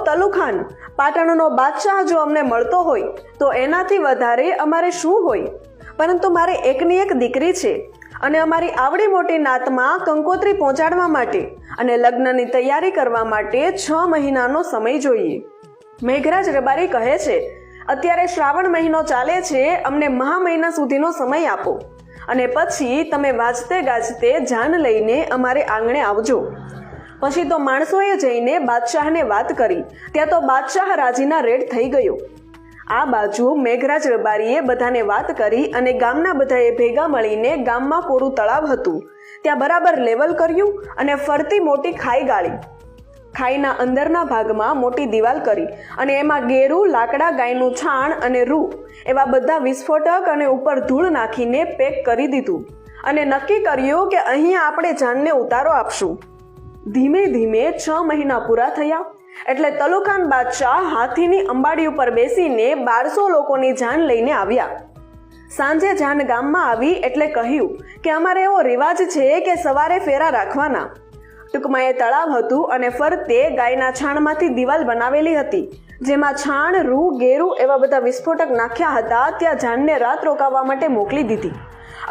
તલુખાન પાટણનો બાદશાહ જો અમને મળતો હોય તો એનાથી વધારે અમારે શું હોય? પરંતુ મારે એકની એક દીકરી છે અને અમારી આવડી મોટી નાતમાં કંકોત્રી પહોંચાડવા માટે અને લગ્નની તૈયારી કરવા માટે 6 મહિનાનો સમય જોઈએ. મેઘરાજ રબારી કહે છે, અત્યારે શ્રાવણ મહિનો ચાલે છે, અમને મહા મહિના સુધીનો સમય આપો અને પછી તમે વાજતે ગાજતે જાન લઈને અમારે આંગણે આવજો. પછી તો માણસોએ જઈને બાદશાહને વાત કરી. ત્યાં તો બાદશાહ રાજીના રેડ થઈ ગયો. આ બાજુ મેઘરાજ રબારીએ બધાને વાત કરી અને ગામના બધાએ ભેગા મળીને ગામમાં કોરું તળાવ હતું ત્યાં બરાબર લેવલ કર્યું અને ફરતી મોટી ખાઈ ગાળી. ખાઈના અંદરના ભાગમાં મોટી દિવાલ કરી અને એમાં ગેરું, લાકડા, ગાયનું છાણ અને રૂ એવા બધા વિસ્ફોટક અને ઉપર ધૂળ નાખીને પેક કરી દીધું અને નક્કી કર્યું કે અહીંયા આપણે જાનને ઉતારો આપશું. ધીમે ધીમે 6 મહિના પૂરા થયા એટલે તલુખાન બાદશાહ હાથીની અંબાડી ઉપર બેસીને 1200 લોકોની જાન લઈને આવ્યા. સાંજે જાન ગામમાં આવી એટલે કહ્યું કે અમારે એવો રિવાજ છે કે સવારે ફેરા રાખવાના. ટૂંકમાં એ તળાવ હતું અને ફરતે ગાયના છાણમાંથી દિવાલ બનાવેલી હતી જેમાં છાણ, રૂ, ગેરું એવા બધા વિસ્ફોટક નાખ્યા હતા. ત્યાં જાનને રાત રોકાવા માટે મોકલી દીધી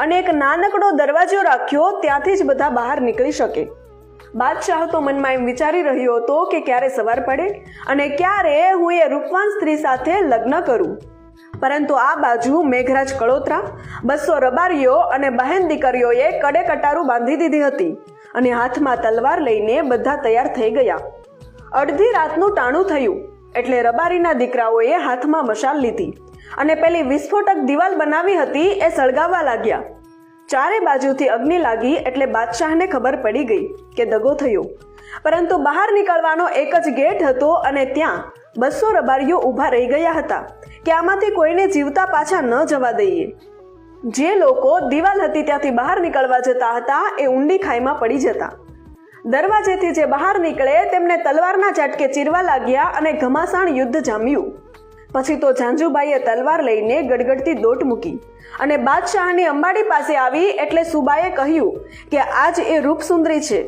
અને એક નાનકડો દરવાજો રાખ્યો, ત્યાંથી જ બધા બહાર નીકળી શકે. બાદશાહ તો મનમાં એમ વિચારી રહ્યો હતો કે ક્યારે સવાર પડે અને ક્યારે હું એ રૂપવાન સ્ત્રી સાથે લગ્ન કરું. પરંતુ આ બાજુ મેઘરાજ કળોતરા, 200 રબારીઓ અને બહેન દીકરીઓએ કડે કટારું બાંધી દીધી હતી અને હાથમાં તલવાર લઈને બધા તૈયાર થઈ ગયા. અડધી રાતનું ટાણું થયું એટલે રબારીના દીકરાઓએ હાથમાં મશાલ લીધી અને પેલી વિસ્ફોટક દિવાલ બનાવી હતી એ સળગાવવા લાગ્યા. ચારે બાજુથી અગ્નિ લાગી એટલે બાદશાહને ખબર પડી ગઈ કે દગો થયો. પરંતુ બહાર નીકળવાનો એક જ ગેટ હતો અને ત્યાં 200 રબારીઓ ઊભા રહી ગયા હતા કે આમાંથી કોઈને જીવતા પાછા ન જવા દઈએ. જે લોકો દિવાલ હતી ત્યાંથી બહાર નીકળવા જતા હતા એ ઊંડી ખાઈમાં પડી જતા. દરવાજેથી જે બહાર નીકળે તેમને તલવારના ઝાટકે ચીરવા લાગ્યા અને ઘમાસાણ યુદ્ધ જામ્યું. પછી તો ઝાંઝુબાઈએ તલવાર લઈને ગડગડતી દોટ મૂકી અને બાદશાહની અંબાડી પાસે આવી એટલે સુબાએ કહ્યું કે આજ એ રૂપસુંદરી છે.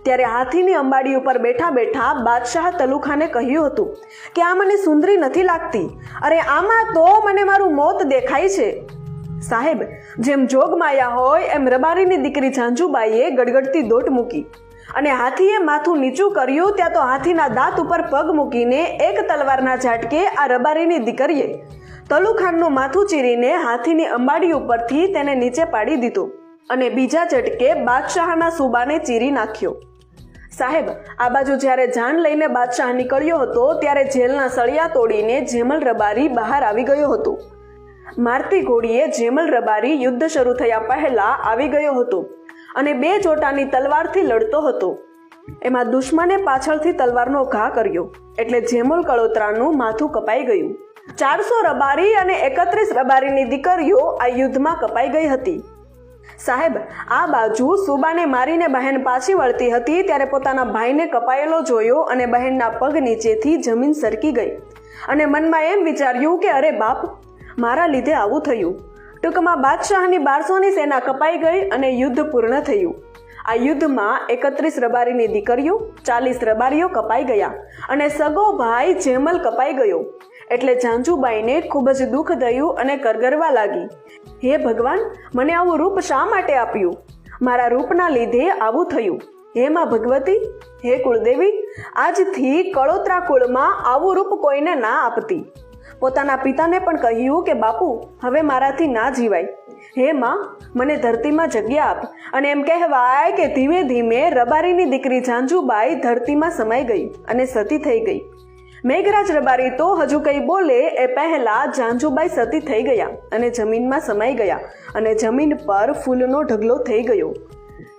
ત્યારે હાથીની અંબાડી ઉપર બેઠા બેઠા બાદશાહ તલુખાને કહ્યું હતું કે આ મને સુંદરી નથી લાગતી, અરે આમાં તો મને મારું મોત દેખાય છે. સાહેબ, જેમ જોગમાયા હોય એમ રબારીની દીકરી ઝાંઝુબાઈએ ગડગડતી દોટ મૂકી અને હાથીએ માથું નીચું કર્યું. ત્યાં તો હાથીના દાંત ઉપર પગ મૂકીને એક તલવારના ઝાટકે આ રબારીની દીકરીએ તલુખાનનું માથું ચીરીને હાથીની અંબાડી ઉપરથી તેને નીચે પાડી દીધો અને બીજા ઝટકે બાદશાહના સુબાને ચીરી નાખ્યો. સાહેબ, આ બાજુ જ્યારે જાન લઈને બાદશાહ નીકળ્યો હતો ત્યારે જેલના સળિયા તોડીને જેમલ રબારી બહાર આવી ગયો હતો. મારતી ઘોડીએ જેમલ રબારી યુદ્ધ શરૂ થયા પહેલા આવી ગયો હતો અને 2 જોટાની તલવારથી લડતો હતો. એમાં દુશ્મને પાછળથી તલવારનો ઘા કર્યો એટલે જેમલ કળોતરાનું માથું કપાઈ ગયું. 400 રબારી અને 31 રબારીની દીકરીઓ આ યુદ્ધમાં કપાઈ ગઈ હતી. સાહેબ, આ બાજુ સુબાને મારીને બહેન પાછી વળતી હતી ત્યારે પોતાના ભાઈને કપાયેલો જોયો અને બહેનના પગ નીચેથી જમીન સરકી ગઈ અને મનમાં એમ વિચાર્યું કે અરે બાપ, મારા લીધે આવું થયું. ટૂંકમાં બાદશાહની 1200ની સેના કપાઈ ગઈ અને યુદ્ધ પૂર્ણ થયું. આ યુદ્ધમાં 31 રબારીની દીકરીઓ, 40 રબારીઓ કપાઈ ગયા અને સગો ભાઈ જેમલ કપાઈ ગયો. એટલે ઝાંઝુબાઈને ખૂબ જ દુઃખ થયું અને કરગરવા લાગી. હે ભગવાન, મને આવું રૂપ શા માટે આપ્યું? મારા રૂપના લીધે આવું થયું. હે માં ભગવતી, હે કુળદેવી, આજથી કળોતરા કુળમાં આવું રૂપ કોઈને ના આપતી. પોતાના પિતાને પણ કહ્યું કે બાપુ, હવે મારાથી ના જીવાય. હે માં, મને ધરતીમાં જગ્યા આપ. અને એમ કહેવાય કે ધીમે ધીમે રબારીની દીકરી ઝાંઝુબાઈ ધરતીમાં સમાઈ ગઈ અને સતી થઈ ગઈ. મેઘરાજ રબારી તો હજુ કંઈ બોલે એ પહેલા ઝાંઝુબાઈ સતી થઈ ગયા અને જમીનમાં સમાઈ ગયા અને જમીન પર ફૂલનો ઢગલો થઈ ગયો.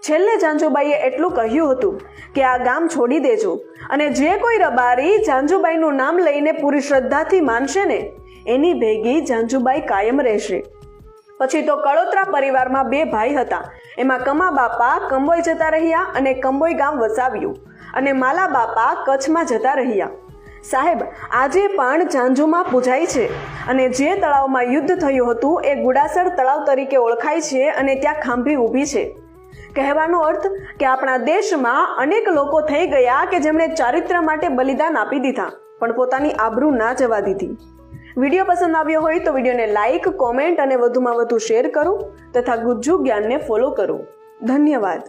છેલ્લે ઝાંઝુબાઈએ એટલું કહ્યું હતું કે આ ગામ છોડી દેજો અને જે કોઈ રબારી ઝાંઝુબાઈનું નામ લઈને પૂરી શ્રદ્ધાથી માનશે ને એની ભેગી ઝાંઝુબાઈ કાયમ રહેશે. પછી તો કળોતરા પરિવારમાં 2 ભાઈ હતા. એમાં કમા બાપા કંબોઈ જતા રહ્યા અને કંબોઈ ગામ વસાવ્યું અને માલા બાપા કચ્છમાં જતા રહ્યા. સાહેબ, આજે પણ ઝાંઝુમાં પૂજાય છે અને જે તળાવમાં યુદ્ધ થયું હતું એ ગુડાસર તળાવ તરીકે ઓળખાય છે અને ત્યાં ખાંભી ઊભી છે. કહેવાનો અર્થ કે આપણા દેશમાં અનેક લોકો થઈ ગયા કે જેમણે ચારિત્ર્ય માટે બલિદાન આપી દીધા, પણ પોતાની આબરૂ ના જવા દીધી. વિડીયો પસંદ આવ્યો હોય તો વિડીયોને લાઈક, કોમેન્ટ અને વધુમાં વધુ શેર કરો તથા ગુજ્જુ જ્ઞાનને ફોલો કરો. ધન્યવાદ.